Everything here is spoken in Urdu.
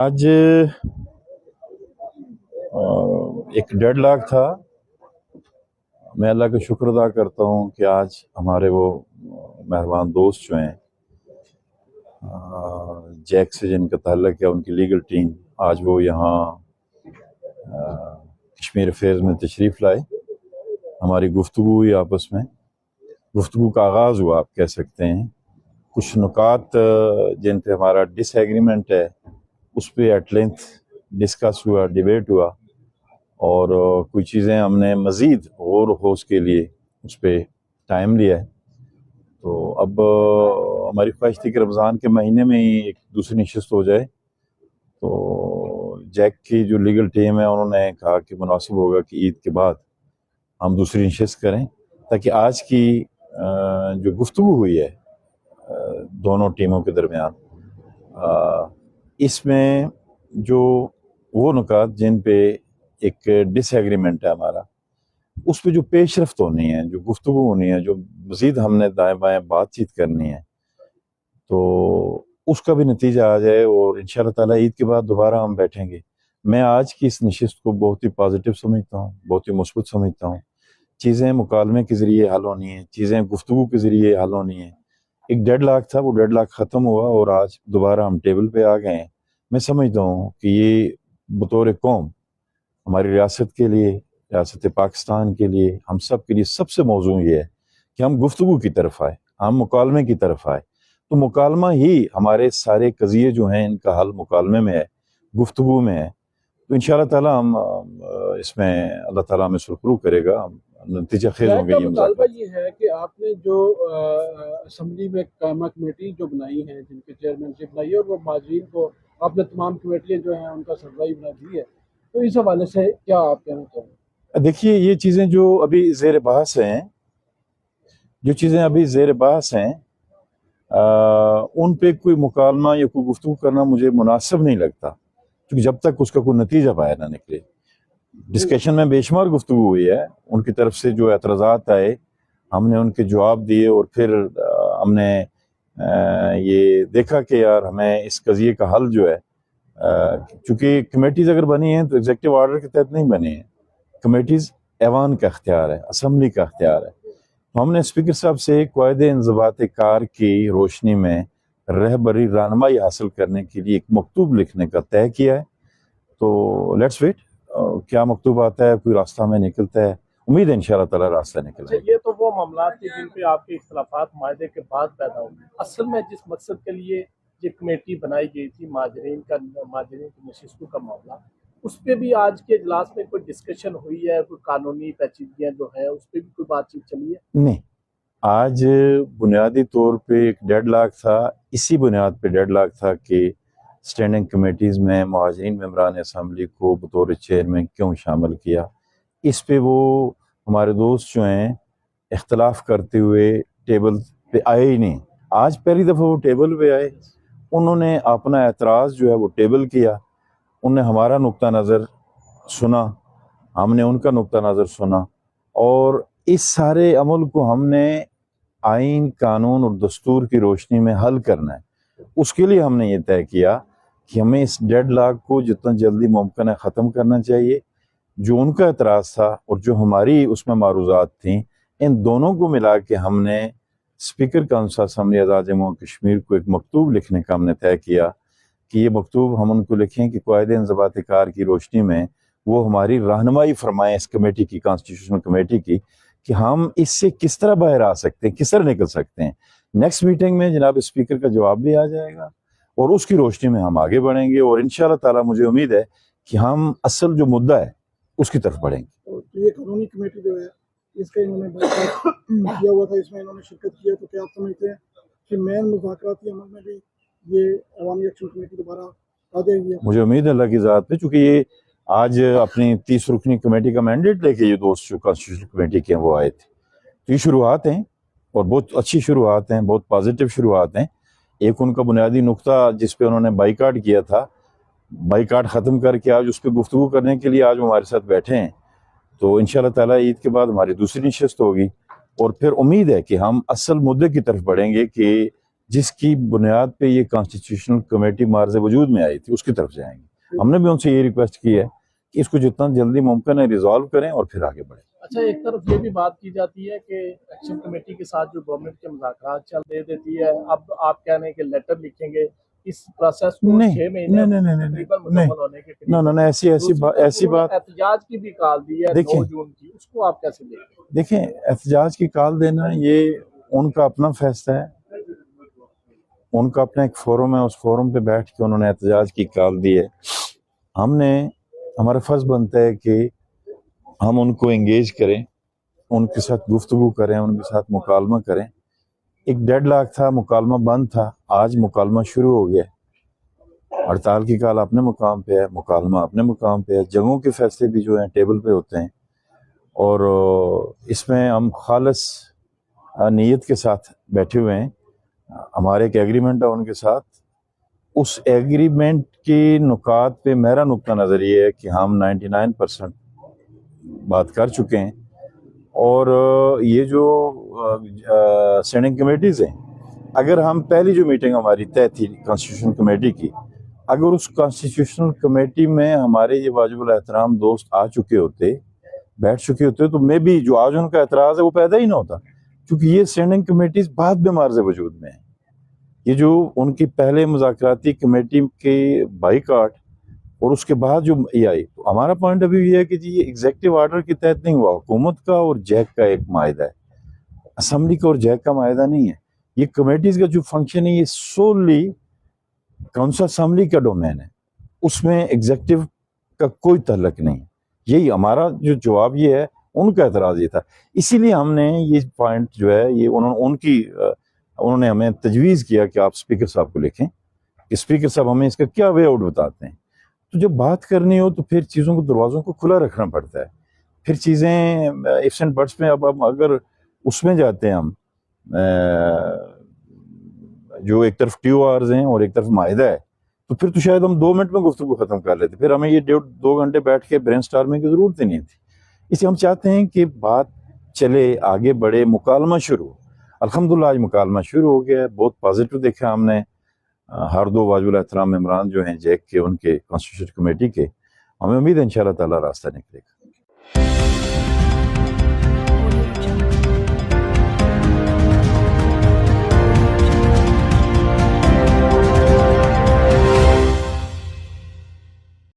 آج ایک ڈیڈ لاک تھا. میں اللہ کا شکر ادا کرتا ہوں کہ آج ہمارے وہ مہربان دوست جو ہیں جیک سے جن کا تعلق ہے، ان کی لیگل ٹیم، آج وہ یہاں کشمیر افیئرز میں تشریف لائے. ہماری گفتگو ہوئی، آپس میں گفتگو کا آغاز ہوا آپ کہہ سکتے ہیں. کچھ نکات جن پہ ہمارا ڈس ایگریمنٹ ہے اس پہ ایٹ لینتھ ڈسکس ہوا، ڈیبیٹ ہوا، اور کوئی چیزیں ہم نے مزید غور و خوض کے لیے اس پہ ٹائم لیا ہے. تو اب ہماری خواہش تھی کہ رمضان کے مہینے میں ہی ایک دوسری نشست ہو جائے. تو جیک کی جو لیگل ٹیم ہے انہوں نے کہا کہ مناسب ہوگا کہ عید کے بعد ہم دوسری نشست کریں، تاکہ آج کی جو گفتگو ہوئی ہے دونوں ٹیموں کے درمیان، اس میں جو وہ نکات جن پہ ایک ڈس ایگریمنٹ ہے ہمارا، اس پہ جو پیش رفت ہونی ہے، جو گفتگو ہونی ہے، جو مزید ہم نے دائیں بائیں بات چیت کرنی ہے، تو اس کا بھی نتیجہ آ جائے. اور انشاءاللہ تعالیٰ عید کے بعد دوبارہ ہم بیٹھیں گے. میں آج کی اس نشست کو بہت ہی پازیٹیو سمجھتا ہوں، بہت ہی مثبت سمجھتا ہوں. چیزیں مکالمے کے ذریعے حل ہونی ہیں، چیزیں گفتگو کے ذریعے حل ہونی ہیں. ایک ڈیڈ لاک تھا، وہ ڈیڈ لاک ختم ہوا اور آج دوبارہ ہم ٹیبل پہ آ گئے ہیں. میں سمجھتا ہوں کہ یہ بطور قوم ہماری ریاست کے لیے، ریاست پاکستان کے لیے، ہم سب کے لیے سب سے موضوع یہ ہے کہ ہم گفتگو کی طرف آئے، ہم مکالمے کی طرف آئے. تو مکالمہ ہی ہمارے سارے قضیے جو ہیں ان کا حل مکالمے میں ہے، گفتگو میں ہے. تو انشاءاللہ تعالیٰ ہم اس میں اللہ تعالیٰ ہمیں سرخرو کرے گا، نتیجہ خیز ہوں گے. یہ مطالبہ یہ ہے کہ آپ نے جو اسمبلی میں قائمہ کمیٹی جو بنائی ہے، جن کے چیئرمین شپ بنائی ہے، اور وہ مہاجرین کو آپ نے تمام کمیٹیاں جو ہیں ان کا سربراہی بنا دی ہے، تو اس حوالے سے کیا آپ کہنا چاہیں گے؟ دیکھیے، یہ چیزیں جو ابھی زیر بحث ہیں، ان پہ کوئی مکالمہ یا کوئی گفتگو کرنا مجھے مناسب نہیں لگتا، کیونکہ جب تک اس کا کوئی نتیجہ باہر نہ نکلے. ڈسکشن میں بے شمار گفتگو ہوئی ہے، ان کی طرف سے جو اعتراضات آئے ہم نے ان کے جواب دیے، اور پھر ہم نے یہ دیکھا کہ یار ہمیں اس قضیے کا حل جو ہے، چونکہ کمیٹیز اگر بنی ہیں تو ایگزیکٹو آرڈر کے تحت نہیں بنی ہیں. کمیٹیز ایوان کا اختیار ہے، اسمبلی کا اختیار ہے. تو ہم نے اسپیکر صاحب سے قواعد انضباط کار کی روشنی میں رہبری رہنمائی حاصل کرنے کے لیے ایک مکتوب لکھنے کا طے کیا ہے. تو لیٹس ویٹ، کیا مکتوب آتا ہے، کوئی راستہ میں نکلتا ہے. امید ہے انشاءاللہ تعالیٰ راستہ نکلے. یہ تو وہ معاملات تھے جن پہ آپ کے اختلافات معاہدے کے بعد پیدا ہوئے. اصل میں جس مقصد کے لیے یہ کمیٹی بنائی گئی تھی، مہاجرین کی نشستوں کا معاملہ، اس پہ بھی آج کے اجلاس میں کوئی ڈسکشن ہوئی ہے؟ کوئی قانونی پیچیدگیاں جو ہیں اس پہ بھی کوئی بات چیت چلی ہے؟ نہیں، آج بنیادی طور پہ ایک ڈیڈ لاک تھا. اسی بنیاد پہ ڈیڈ لاک تھا کہ اسٹینڈنگ کمیٹیز میں مہاجرین ممبران اسمبلی کو بطور چیئرمین کیوں شامل کیا. اس پہ وہ ہمارے دوست جو ہیں اختلاف کرتے ہوئے ٹیبل پہ آئے ہی نہیں. آج پہلی دفعہ وہ ٹیبل پہ آئے، انہوں نے اپنا اعتراض جو ہے وہ ٹیبل کیا. انہوں نے ہمارا نقطہ نظر سنا، ہم نے ان کا نقطہ نظر سنا، اور اس سارے عمل کو ہم نے آئین، قانون اور دستور کی روشنی میں حل کرنا ہے. اس کے لیے ہم نے یہ طے کیا کہ ہمیں اس ڈیڈ لاک کو جتنا جلدی ممکن ہے ختم کرنا چاہیے. جو ان کا اعتراض تھا اور جو ہماری اس میں معروضات تھیں، ان دونوں کو ملا کے ہم نے اسپیکر کونسل اسمبلی آزاد جموں کشمیر کو ایک مکتوب لکھنے کا ہم نے طے کیا کہ یہ مکتوب ہم ان کو لکھیں کہ قواعد انضباط کار کی روشنی میں وہ ہماری رہنمائی فرمائیں اس کمیٹی کی، کانسٹیٹیوشنل کمیٹی کی، کہ ہم اس سے کس طرح باہر آ سکتے ہیں، کس طرح نکل سکتے ہیں. نیکسٹ میٹنگ میں جناب اسپیکر کا جواب بھی آ جائے گا اور اس کی روشنی میں ہم آگے بڑھیں گے، اور انشاءاللہ تعالیٰ مجھے امید ہے کہ ہم اصل جو مدعا ہے اس کی طرف بڑھیں گے. تو یہ قانونی کمیٹی جو ہے اس کا انہوں نے کیا ہوا تھا، اس میں انہوں نے شرکت کیا، تو کیا آپ سمجھتے ہیں کہ مین مذاکراتی عمل میں بھی یہ عوامی ایکشن کمیٹی دوبارہ آ جائے گی؟ مجھے امید ہے اللہ کی ذات پہ، چونکہ یہ آج اپنی 30 رکنی کمیٹی کا مینڈیٹ لے کے یہ دوست جو کانسٹیٹیوشنل کمیٹی کے ہیں وہ آئے تھے. تو یہ شروعات ہیں اور بہت اچھی شروعات ہیں، بہت پازیٹیو شروعات ہیں. ایک ان کا بنیادی نقطہ جس پہ انہوں نے بائیکاٹ کیا تھا، بائیکاٹ ختم کر کے آج اس پہ گفتگو کرنے کے لیے آج وہ ہمارے ساتھ بیٹھے ہیں. تو انشاءاللہ تعالیٰ عید کے بعد ہماری دوسری نشست ہوگی، اور پھر امید ہے کہ ہم اصل مدعے کی طرف بڑھیں گے کہ جس کی بنیاد پہ یہ کانسٹیٹیوشنل کمیٹی مارز وجود میں آئی تھی اس کی طرف جائیں گے. ہم نے بھی ان سے یہ ریکویسٹ کی ہے کہ اس کو جتنا جلدی ممکن ہے ریزالو کریں اور پھر آگے بڑھیں. اچھا، ایک طرف یہ بھی بات کی جاتی ہے کہ ایکشن کمیٹی کے ساتھ جو گورنمنٹ کے مذاکرات چل دے دیتی ہے، اب آپ کہہ رہے ہیں کہ لیٹر لکھیں گے، اس پروسیس کو 6 مہینے مکمل ہونے کے قریب. نہ ایسی بات احتجاج کی بھی کال دی ہے 9 جون کی، اس کو آپ کیسے دیکھیں؟ دیکھیں، احتجاج کی کال دینا یہ ان کا اپنا فیصلہ ہے، ان کا اپنا ایک فورم ہے، اس فورم پہ بیٹھ کے انہوں نے احتجاج کی کال دی ہے. ہمارا فرض بنتا ہے کہ ہم ان کو انگیج کریں، ان کے ساتھ گفتگو کریں، ان کے ساتھ مکالمہ کریں. ایک ڈیڈ لاک تھا، مکالمہ بند تھا، آج مکالمہ شروع ہو گیا. ہڑتال کی کال اپنے مقام پہ ہے، مکالمہ اپنے مقام پہ ہے. جگہوں کے فیصلے بھی جو ہیں ٹیبل پہ ہوتے ہیں، اور اس میں ہم خالص نیت کے ساتھ بیٹھے ہوئے ہیں. ہمارے ایک ایگریمنٹ ہے ان کے ساتھ، اس ایگریمنٹ کی نکات پہ میرا نقطہ نظر یہ ہے کہ ہم 99% بات کر چکے ہیں. اور یہ جو اسٹینڈنگ کمیٹیز ہیں، اگر ہم پہلی جو میٹنگ ہماری طے تھی کانسٹیٹیوشن کمیٹی کی، اگر اس کانسٹیٹیوشنل کمیٹی میں ہمارے یہ واجب الاحترام دوست آ چکے ہوتے، بیٹھ چکے ہوتے، تو میں بھی جو آج ان کا اعتراض ہے وہ پیدا ہی نہ ہوتا. کیونکہ یہ اسٹینڈنگ کمیٹیز بعد میں مارز وجود میں ہیں. یہ جو ان کی پہلے مذاکراتی کمیٹی کے بائیکاٹ اور اس کے بعد جو یہ آئی، تو ہمارا پوائنٹ ابھی یہ ہے کہ جی یہ ایگزیکٹو آرڈر کے تحت نہیں ہوا، حکومت کا اور جیک کا ایک معاہدہ ہے، اسمبلی کا اور جیک کا معاہدہ نہیں ہے. یہ کمیٹیز کا جو فنکشن ہے یہ سوللی کونسل اسمبلی کا ڈومین ہے، اس میں ایگزیکٹو کا کوئی تعلق نہیں. یہی ہمارا جو جواب یہ ہے، ان کا اعتراض یہ تھا. اسی لیے ہم نے یہ پوائنٹ جو ہے یہ انہوں نے ہمیں تجویز کیا کہ آپ اسپیکر صاحب کو لکھیں، اسپیکر صاحب ہمیں اس کا کیا وے آؤٹ بتاتے ہیں. تو جب بات کرنی ہو تو پھر چیزوں کو، دروازوں کو کھلا رکھنا پڑتا ہے. پھر چیزیں ifs اینڈ بٹس میں اب اگر اس میں جاتے ہیں ہم، جو ایک طرف ٹیو آرز ہیں اور ایک طرف معاہدہ ہے، تو پھر تو شاید ہم 2 منٹ میں گفتگو ختم کر لیتے. پھر ہمیں یہ 2 گھنٹے بیٹھ کے برین اسٹارمنگ کی ضرورت ہی نہیں تھی. اس لیے ہم چاہتے ہیں کہ بات چلے، آگے بڑھے، مکالمہ شروع ہو. الحمدللہ آج مکالمہ شروع ہو گیا ہے. بہت پازیٹو دیکھا ہم نے. ہر 2 واجب الاحترام ممبران جو ہیں جیک کے، ان کے کانسٹیٹیوشن کمیٹی کے، ہمیں امید ہے انشاءاللہ تعالی راستہ نکلے گا.